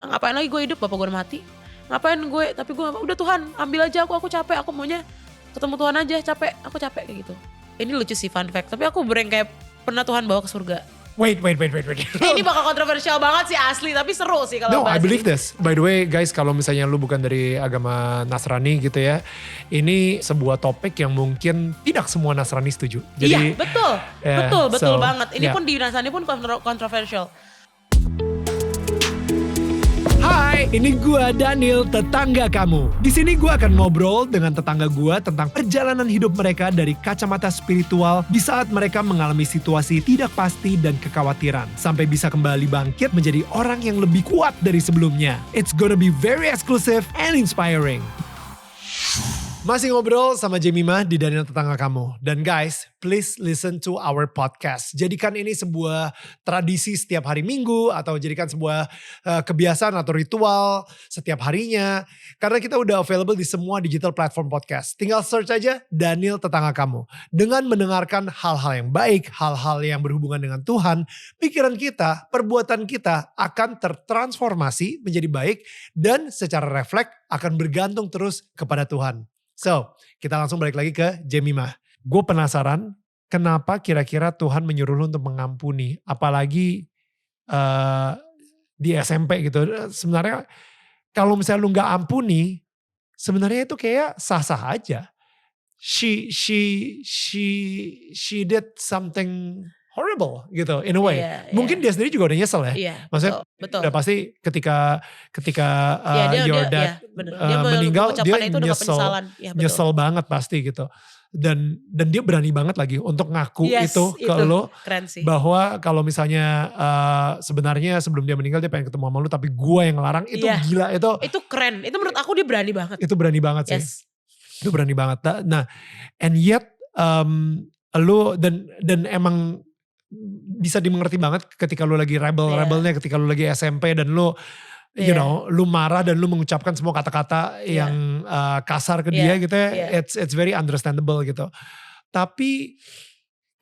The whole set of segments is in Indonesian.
Ngapain lagi gue hidup, bapak gue udah mati. Ngapain gue, tapi gue udah Tuhan ambil aja aku capek, aku maunya ketemu Tuhan aja, capek, aku capek kayak gitu. Ini lucu sih fun fact, tapi aku kayak pernah Tuhan bawa ke surga. Wait. Ini bakal kontroversial banget sih asli, tapi seru sih kalau No, I bahas believe ini. this. By the way guys, kalau misalnya lu bukan dari agama Nasrani gitu ya, ini sebuah topik yang mungkin tidak semua Nasrani setuju. Jadi, Iya betul, yeah, betul so, banget. Ini yeah. pun di Nasrani pun kontroversial. Hai, ini gua Daniel, tetangga kamu. Di sini gua akan ngobrol dengan tetangga gua tentang perjalanan hidup mereka dari kacamata spiritual di saat mereka mengalami situasi tidak pasti dan kekhawatiran, sampai bisa kembali bangkit menjadi orang yang lebih kuat dari sebelumnya. It's gonna be very exclusive and inspiring. Masih ngobrol sama Jemimah di Daniel Tetangga Kamu. Dan guys, please listen to our podcast. Jadikan ini sebuah tradisi setiap hari Minggu atau jadikan sebuah kebiasaan atau ritual setiap harinya. Karena kita udah available di semua digital platform podcast. Tinggal search aja Daniel Tetangga Kamu. Dengan mendengarkan hal-hal yang baik, hal-hal yang berhubungan dengan Tuhan, pikiran kita, perbuatan kita akan tertransformasi menjadi baik dan secara refleks akan bergantung terus kepada Tuhan. So, kita langsung balik lagi ke Jemimah. Gue penasaran kenapa kira-kira Tuhan menyuruh lu untuk mengampuni. Apalagi di SMP gitu. Sebenarnya kalau misalnya lu gak ampuni, sebenarnya itu kayak sah-sah aja. She did something horrible gitu in a way. Yeah, Mungkin dia sendiri juga udah nyesel ya. Iya, Maksudnya betul. udah pasti ketika your dad dia meninggal dia itu nyesel banget pasti gitu. Dan dia berani banget lagi untuk ngaku itu ke lo bahwa kalau misalnya sebenarnya sebelum dia meninggal dia pengen ketemu sama lu tapi gue yang ngelarang. Itu gila itu keren. Itu menurut aku dia berani banget. Itu berani banget sih. Itu berani banget. Nah, and yet lu dan emang bisa dimengerti banget ketika lu lagi rebelnya, ketika lu lagi SMP dan lu you know, lu marah dan lu mengucapkan semua kata-kata yang kasar ke dia gitu ya. It's very understandable gitu. Tapi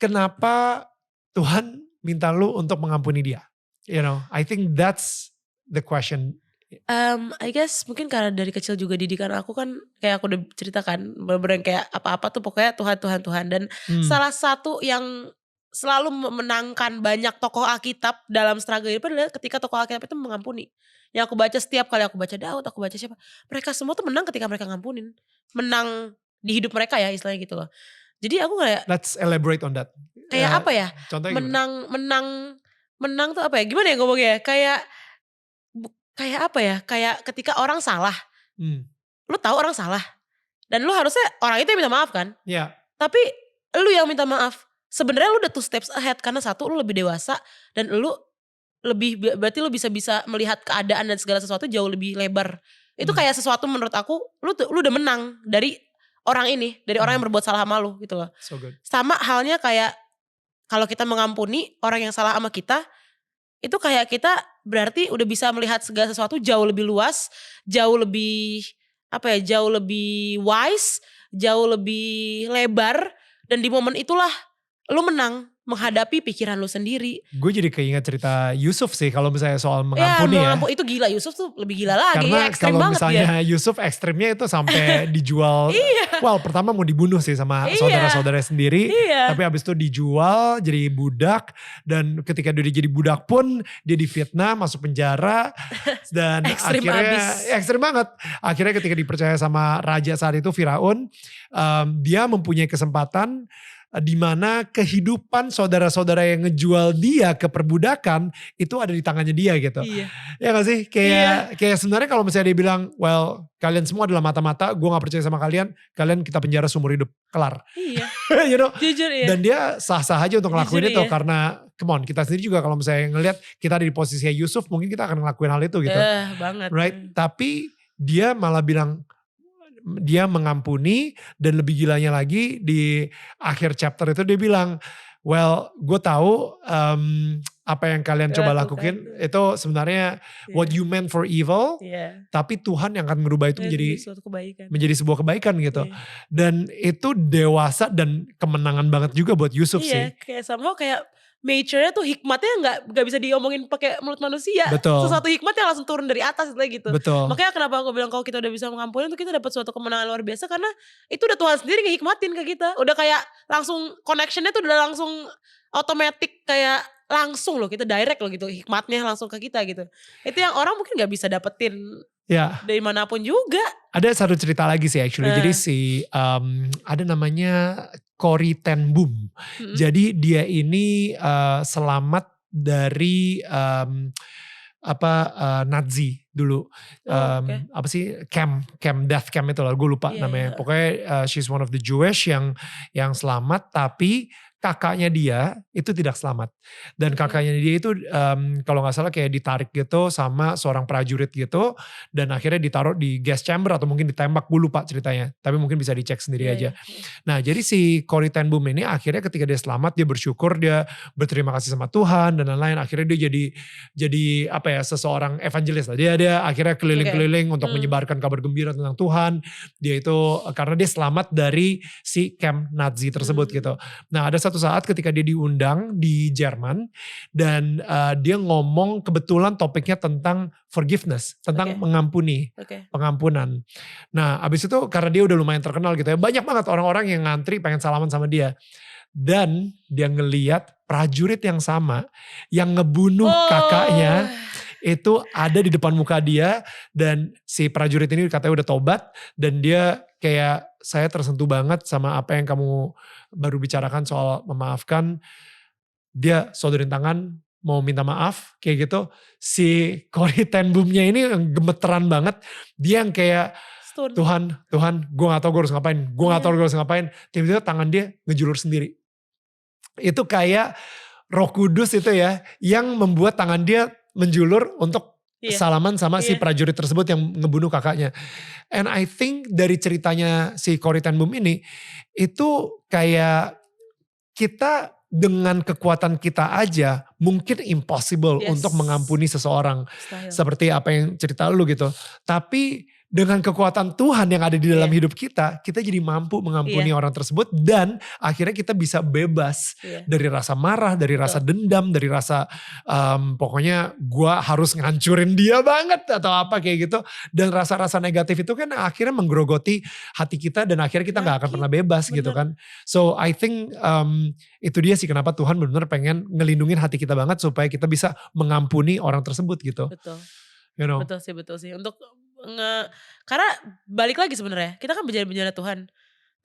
kenapa Tuhan minta lu untuk mengampuni dia? You know, I think that's the question. I guess mungkin karena dari kecil juga didikan aku kan kayak aku udah ceritakan bener-bener kayak apa-apa tuh pokoknya Tuhan dan salah satu yang selalu memenangkan banyak tokoh Alkitab dalam struggle itu adalah ketika tokoh Alkitab itu mengampuni. Yang aku baca setiap kali aku baca Daud, aku baca siapa, mereka semua tuh menang ketika mereka ngampunin. Menang di hidup mereka ya istilahnya gitu loh. Jadi aku kayak, let's elaborate on that. Kayak apa ya? Contohnya menang tuh apa ya? Gimana ya ngomongnya? Kayak apa ya? Kayak ketika orang salah. Lu tahu orang salah. Dan lu harusnya orang itu yang minta maaf kan? Iya. Tapi lu yang minta maaf. Sebenarnya lu udah 2 steps ahead karena satu lu lebih dewasa dan lu berarti lu bisa melihat keadaan dan segala sesuatu jauh lebih lebar. Itu kayak sesuatu menurut aku lu udah menang dari orang ini, dari orang yang berbuat salah sama lu gitu loh. So good. Sama halnya kayak kalau kita mengampuni orang yang salah sama kita, itu kayak kita berarti udah bisa melihat segala sesuatu jauh lebih luas, jauh lebih jauh lebih wise, jauh lebih lebar dan di momen itulah lu menang menghadapi pikiran lu sendiri. Gue jadi keinget cerita Yusuf sih kalau misalnya soal mengampuni ya. Itu gila, Yusuf tuh lebih gila lagi. Karena ekstrim kalau banget misalnya dia. Yusuf ekstrimnya itu sampai dijual. Well pertama mau dibunuh sih sama saudara-saudara sendiri. Tapi abis itu dijual jadi budak. Dan ketika dia jadi budak pun dia difitnah masuk penjara. Dan akhirnya ekstrim banget. Akhirnya ketika dipercaya sama raja saat itu Firaun. Dia mempunyai kesempatan di mana kehidupan saudara-saudara yang ngejual dia ke perbudakan itu ada di tangannya dia gitu. Ya gak sih? Kayak sebenarnya kalau misalnya dia bilang, well kalian semua adalah mata-mata, gue gak percaya sama kalian kita penjara seumur hidup, kelar. You know? Jujur Dan dia sah-sah aja untuk ngelakuin itu karena come on, kita sendiri juga kalau misalnya ngelihat kita ada di posisi Yusuf, mungkin kita akan ngelakuin hal itu gitu. Banget. Right? Tapi dia malah bilang, dia mengampuni dan lebih gilanya lagi di akhir chapter itu dia bilang, well gue tahu apa yang kalian coba lakukan itu sebenarnya what you meant for evil, tapi Tuhan yang akan merubah itu menjadi sebuah kebaikan gitu. Dan itu dewasa dan kemenangan banget juga buat Yusuf sih. Kayak somehow kayak nature-nya tuh hikmatnya nggak bisa diomongin pakai mulut manusia. Betul. Sesuatu hikmat yang langsung turun dari atas gitu. Betul. Makanya kenapa aku bilang kalau kita udah bisa mengampuni tuh kita dapat suatu kemenangan luar biasa karena itu udah Tuhan sendiri ngehikmatin ke kita. Udah kayak langsung connection-nya tuh udah langsung automatic kayak langsung loh kita direct loh gitu hikmatnya langsung ke kita gitu. Itu yang orang mungkin nggak bisa dapetin Ya. dari manapun juga. Ada satu cerita lagi sih actually. Jadi ada namanya Corrie ten Boom. Jadi dia ini selamat dari Nazi dulu. Apa sih death camp itu lah, gue lupa namanya. Pokoknya she's one of the Jewish yang selamat, tapi kakaknya dia itu tidak selamat. Dan kakaknya dia itu kalau gak salah kayak ditarik gitu sama seorang prajurit gitu. Dan akhirnya ditaruh di gas chamber atau mungkin ditembak, gue lupa ceritanya. Tapi mungkin bisa dicek sendiri aja. Nah jadi si Corrie ten Boom ini akhirnya ketika dia selamat, dia bersyukur, dia berterima kasih sama Tuhan dan lain-lain. Akhirnya dia jadi apa ya, seseorang evangelis lah. Dia akhirnya keliling-keliling untuk menyebarkan kabar gembira tentang Tuhan. Dia itu karena dia selamat dari si camp Nazi tersebut gitu. Nah ada satu saat ketika dia diundang di Jerman dan dia ngomong kebetulan topiknya tentang forgiveness, tentang mengampuni, pengampunan. Nah abis itu karena dia udah lumayan terkenal gitu ya, banyak banget orang-orang yang ngantri pengen salaman sama dia. Dan dia ngeliat prajurit yang sama yang ngebunuh kakaknya itu ada di depan muka dia, dan si prajurit ini katanya udah tobat dan dia kayak, saya tersentuh banget sama apa yang kamu baru bicarakan soal memaafkan. Dia sodorin tangan mau minta maaf kayak gitu. Si Corrie ten Boom-nya ini gemeteran banget. Dia yang kayak Tuhan gue gak tahu gue harus ngapain. Gue gak tahu gue harus ngapain. Tiba-tiba tangan dia ngejulur sendiri. Itu kayak Roh Kudus itu ya, yang membuat tangan dia menjulur untuk salaman sama si prajurit tersebut yang ngebunuh kakaknya. And I think dari ceritanya si Corrie ten Boom ini, itu kayak kita dengan kekuatan kita aja mungkin impossible untuk mengampuni seseorang. Seperti apa yang cerita lu gitu. Tapi dengan kekuatan Tuhan yang ada di dalam hidup kita jadi mampu mengampuni orang tersebut, dan akhirnya kita bisa bebas dari rasa marah, dari rasa dendam, dari rasa pokoknya gue harus ngancurin dia banget atau apa kayak gitu. Dan rasa-rasa negatif itu kan akhirnya menggerogoti hati kita dan akhirnya kita gak akan pernah bebas gitu kan. So I think itu dia sih kenapa Tuhan benar-benar pengen ngelindungin hati kita banget supaya kita bisa mengampuni orang tersebut gitu. Betul. You know? Betul sih. Untuk karena balik lagi sebenarnya kita kan bejana-bejana Tuhan.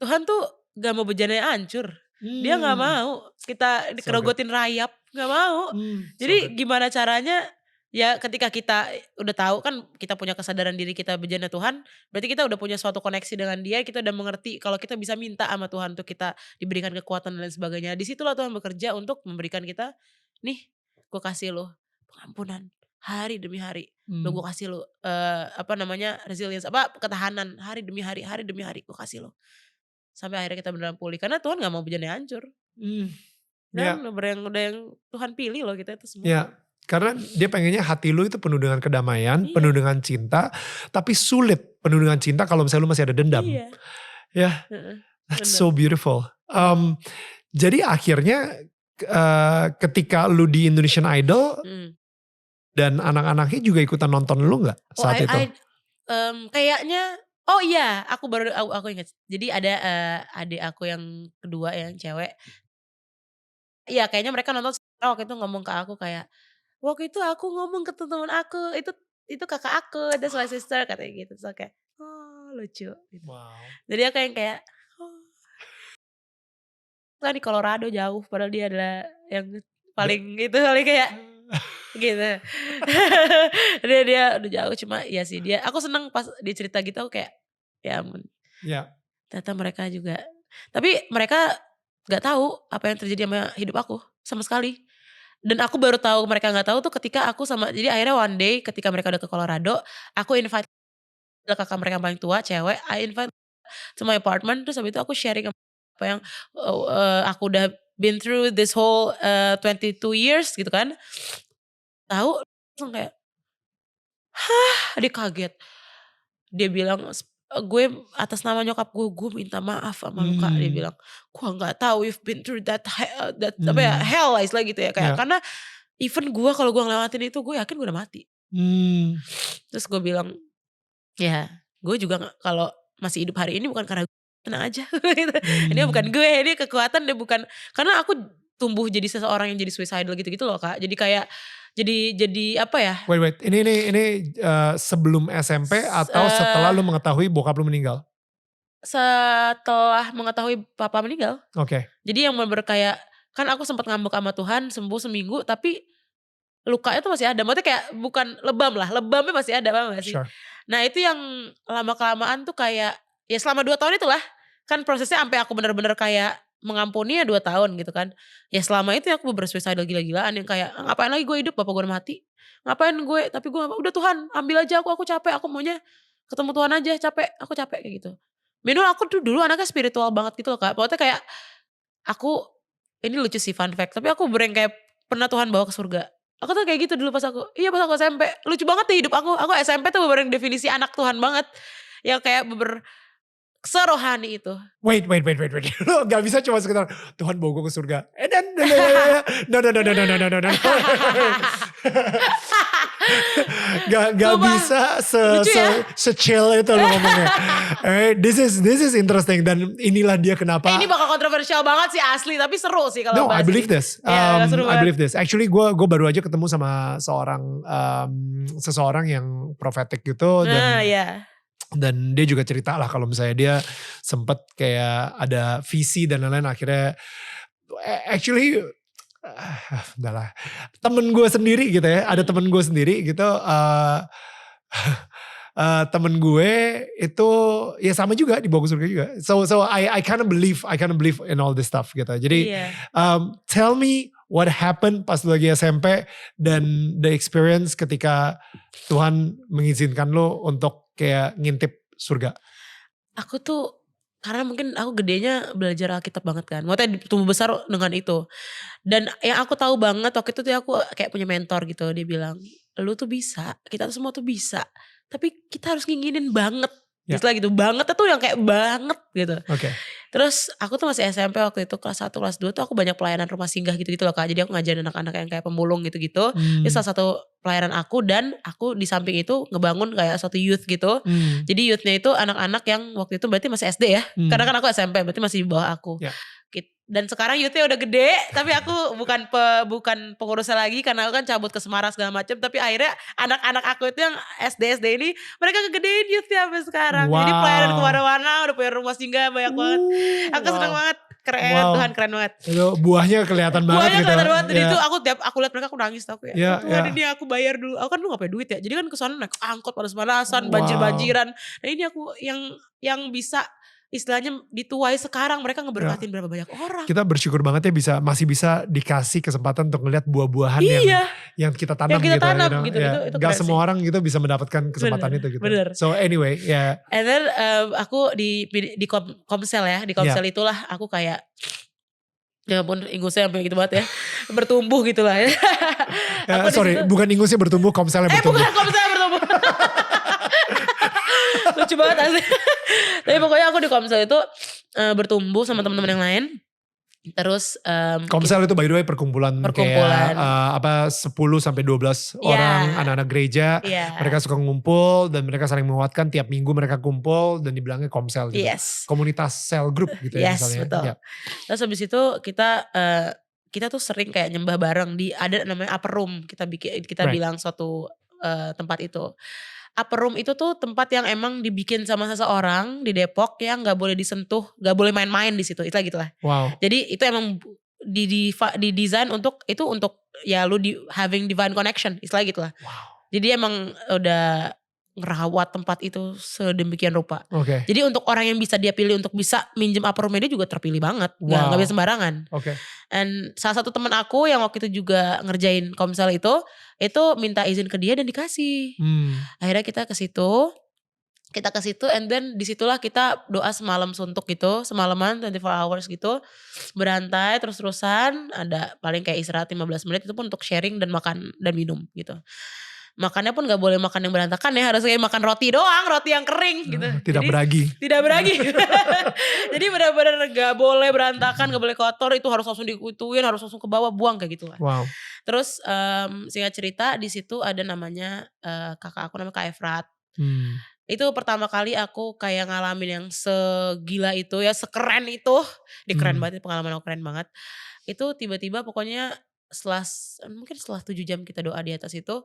Tuhan tuh gak mau bejananya hancur. Dia gak mau kita dikerogotin rayap, gak mau. Jadi gimana caranya, ya ketika kita udah tahu kan kita punya kesadaran diri kita bejana Tuhan, berarti kita udah punya suatu koneksi dengan dia, kita udah mengerti kalau kita bisa minta sama Tuhan untuk kita diberikan kekuatan dan lain sebagainya. Disitulah Tuhan bekerja untuk memberikan kita, nih gue kasih lo pengampunan hari demi hari. Lo gue kasih lo resilience, ketahanan hari demi hari gue kasih lo. Sampai akhirnya kita beneran pulih. Karena Tuhan gak mau bejananya hancur. Dan udah yang Tuhan pilih loh kita itu semua. Ya, karena dia pengennya hati lu itu penuh dengan kedamaian, penuh dengan cinta. Tapi sulit penuh dengan cinta kalau misalnya lu masih ada dendam. Ya, that's so beautiful. Jadi akhirnya ketika lu di Indonesian Idol, dan anak-anaknya juga ikutan nonton lu gak saat itu? Kayaknya, aku ingat. Jadi ada adik aku yang kedua yang cewek. Iya kayaknya mereka nonton waktu itu ngomong ke aku kayak, waktu itu aku ngomong ke teman aku, itu kakak aku, that's my sister katanya gitu. So kayak, lucu gitu. Wow. Jadi aku yang kayak, di Colorado jauh padahal dia adalah yang paling kayak gitu. dia udah jauh, cuma ya sih aku seneng pas dia cerita gitu, aku kayak ya ampun. Ternyata mereka juga, tapi mereka gak tahu apa yang terjadi sama hidup aku sama sekali. Dan aku baru tahu mereka gak tahu tuh ketika aku jadi akhirnya one day ketika mereka udah ke Colorado, aku invite kakak mereka yang paling tua cewek, I invite to my apartment, terus habis itu aku sharing apa yang aku udah been through this whole 22 years gitu kan. Tahu langsung kayak, dia kaget. Dia bilang gue atas nama nyokap gue minta maaf sama lu Kak, dia bilang. Gue nggak tahu you've been through that apa ya, hell lah istilah gitu ya, kayak Ya. karena even gue kalau gue ngelewatin itu gue yakin gue udah mati. Terus gue bilang, ya gue juga kalau masih hidup hari ini bukan karena tenang aja gitu. Ini bukan gue, ini kekuatan dia bukan, karena aku tumbuh jadi seseorang yang jadi suicidal gitu-gitu loh Kak. Jadi kayak jadi apa ya? Wait, ini sebelum SMP atau setelah lu mengetahui bokap lu meninggal? Setelah mengetahui papa meninggal. Oke. Jadi yang bener kayak, kan aku sempat ngambek sama Tuhan sembuh seminggu tapi lukanya tuh masih ada. Maksudnya kayak bukan lebam lah, lebamnya masih ada, paham gak sih? Sure. Nah itu yang lama-kelamaan tuh kayak, ya selama 2 tahun itulah, kan prosesnya sampai aku bener-bener kayak mengampuni ya 2 tahun gitu kan. Ya selama itu aku bersuicidal gila-gilaan yang kayak, ngapain lagi gue hidup, bapak gue udah mati. Ngapain gue, tapi gue udah Tuhan ambil aja aku capek, aku maunya ketemu Tuhan aja, capek, aku capek kayak gitu. Minimal aku tuh dulu anaknya spiritual banget gitu loh Kak. Pokoknya kayak, aku, ini lucu sih fun fact, tapi aku bener kayak pernah Tuhan bawa ke surga. Aku tuh kayak gitu dulu pas aku SMP. Lucu banget deh hidup aku. Aku SMP tuh bener definisi anak Tuhan banget. Yang kayak serohani itu. Wait. Lu gak bisa cuma sekedar Tuhan bawa gue ke surga. No. Gak bisa se-chill itu lo ngomongnya. This is interesting dan inilah dia kenapa. Ini bakal kontroversial banget sih asli, tapi seru sih kalau I believe this. Seru I believe this. Actually gue baru aja ketemu sama seseorang yang prophetic gitu dan dia juga cerita lah kalau misalnya dia sempet kayak ada visi dan lain-lain, akhirnya actually udahlah, temen gue sendiri gitu ya, ada temen gue sendiri gitu, temen gue itu ya sama juga dibawa ke surga juga. So I kind of believe in all this stuff gitu. Jadi tell me what happened pas lu lagi SMP dan the experience ketika Tuhan mengizinkan lo untuk kayak ngintip surga. Aku tuh karena mungkin aku gedenya belajar Alkitab banget kan. Maksudnya tumbuh besar dengan itu. Dan yang aku tahu banget waktu itu tuh aku kayak punya mentor gitu. Dia bilang, lu tuh bisa, kita tuh semua tuh bisa. Tapi kita harus nginginin banget. Istilah gitu, banget tuh yang kayak banget gitu. Terus aku tuh masih SMP waktu itu kelas 1, kelas 2 tuh aku banyak pelayanan rumah singgah gitu-gitu loh Kak. Jadi aku ngajarin anak-anak yang kayak pemulung gitu-gitu. Itu salah satu pelayanan aku dan aku di samping itu ngebangun kayak suatu youth gitu. Jadi youthnya itu anak-anak yang waktu itu berarti masih SD ya. Karena kan aku SMP berarti masih di bawah aku. Dan sekarang youthnya udah gede, tapi aku bukan pengurusnya lagi karena aku kan cabut ke Semarang segala macam. Tapi akhirnya anak-anak aku itu yang SD ini mereka kegedein youthnya sampai sekarang. Jadi pelayanan kemana-mana, udah punya rumah singgah banyak banget. Aku seneng banget, keren, Tuhan keren banget. Itu buahnya kelihatan banget. Buahnya kelihatan banget. Dan itu aku lihat mereka aku nangis aku ya. Tuhan ini aku bayar dulu. Aku kan dulu gak punya duit ya. Jadi kan kesana naik angkot panas-panasan, banjir-banjiran. Dan ini aku yang bisa istilahnya dituai sekarang, mereka ngeberkatin berapa banyak orang. Kita bersyukur banget ya masih bisa dikasih kesempatan untuk ngeliat buah-buahan yang kita tanam gitu. Itu gak semua orang gitu bisa mendapatkan kesempatan itu gitu. Bener. So anyway And then aku di Komsel ya, di Komsel itulah aku kayak, ya ampun ingusnya sampai gitu banget ya, bertumbuh gitu lah ya. Bukan ingusnya bertumbuh, Komselnya bertumbuh. Bukan Komselnya bertumbuh. Lucu banget asli. Tapi pokoknya aku di Komsel itu bertumbuh sama teman-teman yang lain. Terus Komsel itu by the way perkumpulan. Kayak 10 sampai 12 orang anak-anak gereja. Mereka suka ngumpul dan mereka saling menguatkan, tiap minggu mereka kumpul dan dibilangnya Komsel gitu. Komunitas cell group gitu ya misalnya. Betul. Terus habis itu kita tuh sering kayak nyembah bareng ada namanya upper room, kita bilang suatu tempat itu. Upper room itu tuh tempat yang emang dibikin sama seseorang di Depok yang gak boleh disentuh, gak boleh main-main di situ, itulah gitulah. Wow. Jadi itu emang didesain untuk ya lu having divine connection, istilah gitulah. Wow. Jadi emang udah ngerawat tempat itu sedemikian rupa. Jadi untuk orang yang bisa dia pilih untuk bisa minjem upper room dia juga terpilih banget, gak bisa sembarangan. And salah satu teman aku yang waktu itu juga ngerjain Komsel itu minta izin ke dia dan dikasih. Akhirnya kita ke situ and then disitulah kita doa semalam suntuk gitu, semalaman 24 hours gitu, berantai terus-terusan, ada paling kayak istirahat 15 menit itu pun untuk sharing dan makan dan minum gitu. makannya pun gak boleh makan yang berantakan ya, harus kayak makan roti doang, roti yang kering gitu. Tidak Jadi, beragi. Tidak beragi. Jadi benar-benar gak boleh berantakan, gak boleh kotor, itu harus langsung dikutuin, harus langsung ke bawah, buang kayak gitu lah. Wow. Terus singkat cerita di situ ada namanya kakak aku namanya Kak Efrat. Itu pertama kali aku kayak ngalamin yang segila itu ya, sekeren itu. Keren banget, pengalaman aku keren banget. Itu tiba-tiba pokoknya mungkin setelah 7 jam kita doa di atas itu,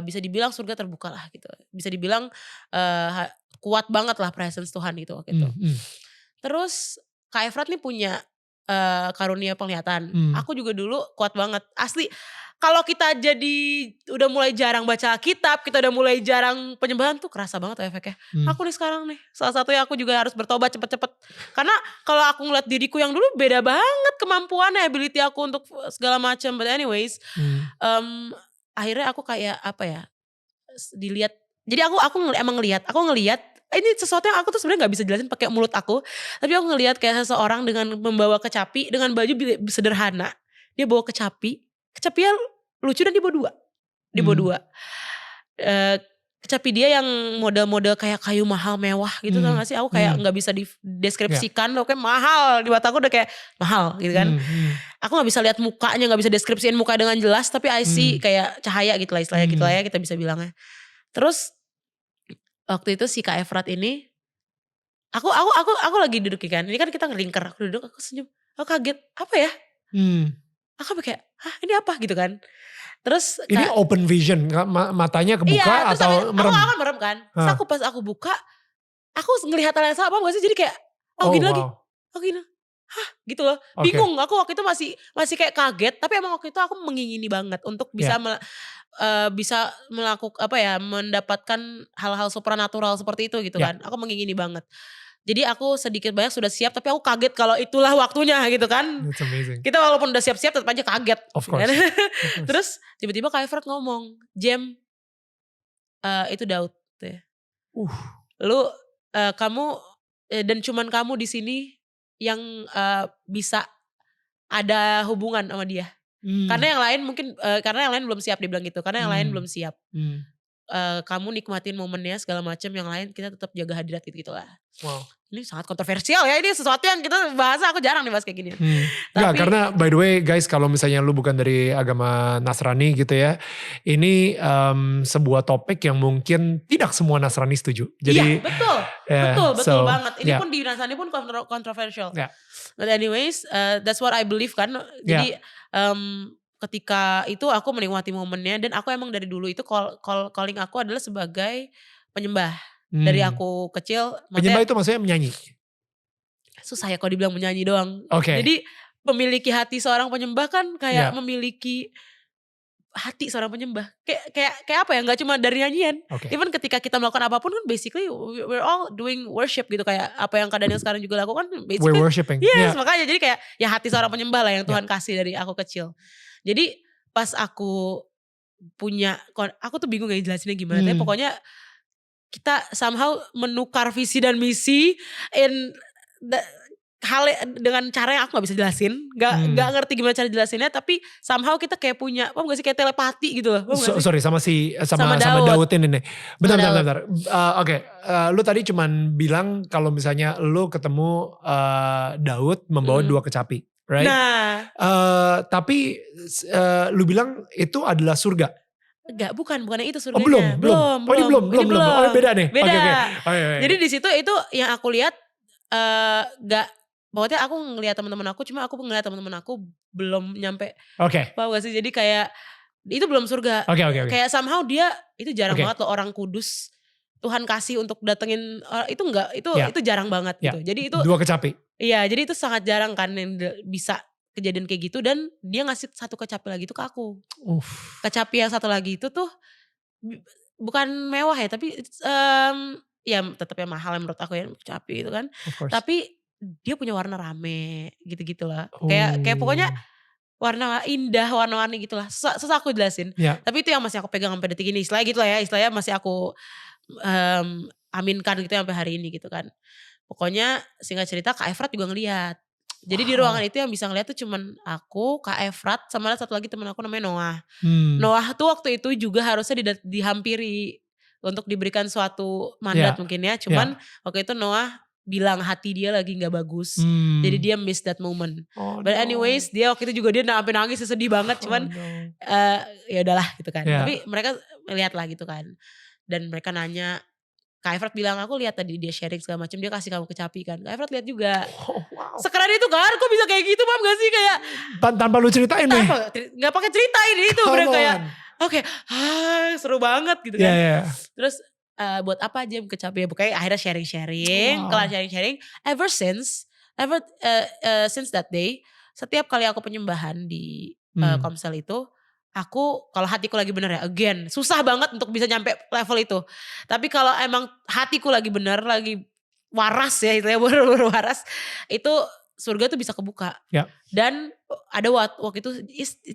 bisa dibilang surga terbuka lah gitu. Bisa dibilang kuat banget lah presence Tuhan gitu waktu itu. Terus Kak Efrat nih punya karunia penglihatan. Aku juga dulu kuat banget. Asli kalau kita jadi udah mulai jarang baca kitab, kita udah mulai jarang penyembahan tuh kerasa banget efeknya. Aku nih sekarang nih, salah satunya aku juga harus bertobat cepet-cepet. Karena kalau aku ngeliat diriku yang dulu beda banget kemampuannya, ability aku untuk segala macam. But anyways, akhirnya aku kayak apa ya, dilihat. Jadi emang ngelihat, aku ngelihat ini sesuatu yang aku tuh sebenarnya nggak bisa jelasin pakai mulut aku, tapi aku ngelihat kayak seseorang dengan membawa kecapi dengan baju sederhana, dia bawa kecapinya lucu dan dibawa dua. Kecapi dia yang model-model kayak kayu mahal mewah gitu, tau gak sih? Aku kayak nggak bisa dideskripsikan, kayak mahal di mata aku udah kayak mahal gitu kan. Aku nggak bisa lihat mukanya, nggak bisa deskripsiin muka dengan jelas, tapi I see kayak cahaya gitu lah istilahnya gitu lah ya kita bisa bilangnya. Terus waktu itu si Kak Efrat ini, aku lagi duduk kan, ini kan kita ngelingkar, aku duduk, aku senyum, aku kaget, apa ya? Aku kayak, hah ini apa gitu kan. Terus ini open vision, matanya kebuka iya, atau merem? Aku merem kan, terus pas aku buka, aku ngelihat hal yang sama gak sih, jadi kayak, gini lagi, aku gini, hah gitu loh, bingung. Aku waktu itu masih kayak kaget, tapi emang waktu itu aku mengingini banget untuk bisa bisa melakukan apa ya, mendapatkan hal-hal supranatural seperti itu gitu kan. Aku mengingini banget. Jadi aku sedikit banyak sudah siap, tapi aku kaget kalau itulah waktunya gitu kan. That's amazing. Kita walaupun udah siap-siap tetap aja kaget. Of course. Terus tiba-tiba Kak Efrat ngomong, Jem, itu Daud. Lu kamu dan cuman kamu di sini yang bisa ada hubungan sama dia. Karena yang lain mungkin karena yang lain belum siap, dia bilang gitu. Karena yang lain belum siap. Kamu nikmatin momennya segala macam, yang lain kita tetap jaga hadirat gitu lah. Wow. Ini sangat kontroversial ya, ini sesuatu yang kita bahas, aku jarang nih bahas kayak gini. Tapi, karena by the way guys, kalau misalnya lu bukan dari agama Nasrani gitu ya, ini sebuah topik yang mungkin tidak semua Nasrani setuju. Jadi, iya betul banget. Ini pun di Nasrani pun kontroversial. But anyways, that's what I believe kan. Jadi ketika itu aku menikmati momennya, dan aku emang dari dulu itu calling aku adalah sebagai penyembah. Dari aku kecil. Penyembah itu maksudnya menyanyi? Susah ya kalau dibilang menyanyi doang. Okay. Jadi memiliki hati seorang penyembah kan kayak memiliki hati seorang penyembah. Kayak apa ya, gak cuma dari nyanyian. Even ketika kita melakukan apapun kan basically we're all doing worship gitu. Kayak apa yang Kak Daniel sekarang juga lakukan basically. We're worshiping. Yes, makanya jadi kayak ya hati seorang penyembah lah yang Tuhan kasih dari aku kecil. Jadi pas aku aku tuh bingung ya jelasinnya gimana. Tapi pokoknya kita somehow menukar visi dan misi dengan cara yang aku gak bisa jelasin. Gak ngerti gimana cara jelasinnya, tapi somehow kita kayak punya, apa gak sih, kayak telepati gitu loh. Sorry, sama Daud ini nih. Bentar. Lu tadi cuman bilang kalau misalnya lu ketemu Daud membawa 2 kecapi, right? Nah. Tapi lu bilang itu adalah surga. Enggak, bukan yang itu surganya. Belum. Oh, beda nih. Beda. Okay. Jadi di situ itu yang aku lihat pokoknya aku ngelihat teman-teman aku, cuma aku ngelihat teman-teman aku belum nyampe. Paham gak sih? Jadi kayak itu belum surga. Kayak somehow dia itu jarang banget loh orang kudus Tuhan kasih untuk datengin itu enggak, itu jarang banget gitu. Jadi itu 2 kecapi. Iya, jadi itu sangat jarang kan yang bisa kejadian kayak gitu, dan dia ngasih 1 kecapi lagi itu ke aku. Kecapi yang 1 lagi itu tuh bukan mewah ya, tapi ya tetapnya mahal menurut aku ya kecapi itu kan. Tapi dia punya warna rame gitu-gitu lah. Kayak pokoknya warna indah, warna-warni gitu lah. Susah aku jelasin. Tapi itu yang masih aku pegang sampai detik ini. Istilahnya gitu lah ya, istilahnya masih aku aminkan gitu sampai hari ini gitu kan. Pokoknya singkat cerita Kak Efrat juga ngelihat. Jadi di ruangan itu yang bisa ngeliat tuh cuman aku, Kak Efrat, sama ada satu lagi temen aku namanya Noah. Noah tuh waktu itu juga harusnya dihampiri untuk diberikan suatu mandat mungkin ya. Cuman waktu itu Noah bilang hati dia lagi gak bagus. Jadi dia miss that moment. But anyways dia waktu itu juga dia sampai nangis sedih banget. Cuman ya udahlah gitu kan. Tapi mereka lihat lah gitu kan. Dan mereka nanya, Kak Efrat bilang aku lihat tadi dia sharing segala macam, dia kasih kamu kecapi kan. Kak Efrat lihat juga. Sekeren itu kan, kok bisa kayak gitu, paham gak sih kayak tanpa lu ceritain nih. Gak pakai ceritain itu bener kayak oke, seru banget gitu kan. Terus buat apa aja kecapi ya, pokoknya akhirnya sharing-sharing, kelar sharing-sharing. Ever since that day, setiap kali aku penyembahan di Komsel itu, aku kalau hatiku lagi bener ya, again susah banget untuk bisa nyampe level itu. Tapi kalau emang hatiku lagi bener, lagi waras ya itu ya, bener-bener waras, itu surga tuh bisa kebuka. Dan ada waktu itu,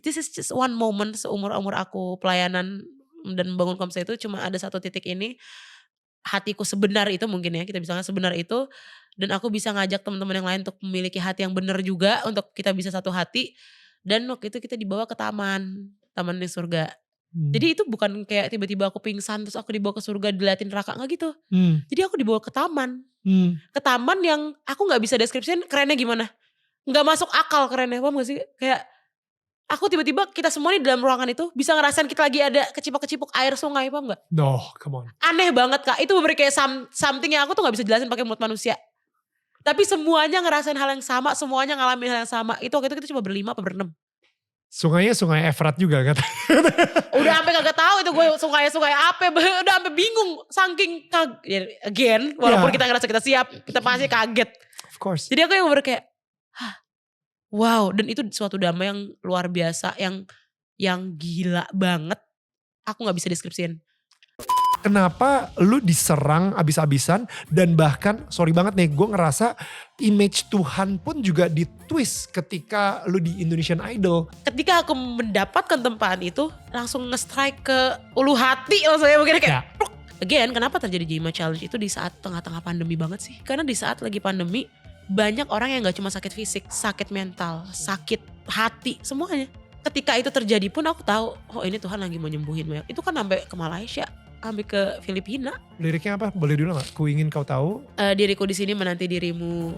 this is just one moment seumur-umur aku pelayanan dan membangun Komsel itu, cuma ada satu titik ini, hatiku sebenar itu mungkin ya, kita bisa sebenar itu, dan aku bisa ngajak teman-teman yang lain untuk memiliki hati yang benar juga, untuk kita bisa satu hati. Dan waktu itu kita dibawa ke taman di surga. Jadi itu bukan kayak tiba-tiba aku pingsan terus aku dibawa ke surga diliatin neraka, gak gitu. Jadi aku dibawa ke taman. Ke taman yang aku gak bisa deskripsiin kerennya gimana. Gak masuk akal kerennya, paham gak sih? Kayak aku tiba-tiba kita semua nih dalam ruangan itu bisa ngerasain kita lagi ada kecipok-kecipok air sungai, paham gak? No, come on. Aneh banget Kak, itu bener kayak something yang aku tuh gak bisa jelasin pakai mulut manusia. Tapi semuanya ngerasain hal yang sama, semuanya ngalamin hal yang sama. Itu waktu itu kita cuma berlima apa berenam. Sungainya Sungai Efrat juga kan? Udah sampai kagak tahu itu gue sungai apa, udah sampai bingung saking again walaupun kita ngerasa kita siap, kita pasti kaget. Of course. Jadi aku yang bener kayak, wow, dan itu suatu damai yang luar biasa, yang gila banget. Aku nggak bisa deskripsiin. Kenapa lu diserang abis-abisan dan bahkan sorry banget nih, gue ngerasa image Tuhan pun juga ditwist ketika lu di Indonesian Idol. Ketika aku mendapatkan tempaan itu langsung nge-strike ke ulu hati maksudnya mungkin kayak again kenapa terjadi Jima Challenge itu di saat tengah-tengah pandemi banget sih? Karena di saat lagi pandemi banyak orang yang gak cuma sakit fisik, sakit mental, sakit hati, semuanya. Ketika itu terjadi pun aku tahu, oh ini Tuhan lagi mau nyembuhin banyak. Itu kan sampai ke Malaysia, sampai ke Filipina. Liriknya apa? Boleh dulu gak? Ku ingin kau tahu. Diriku di sini menanti dirimu.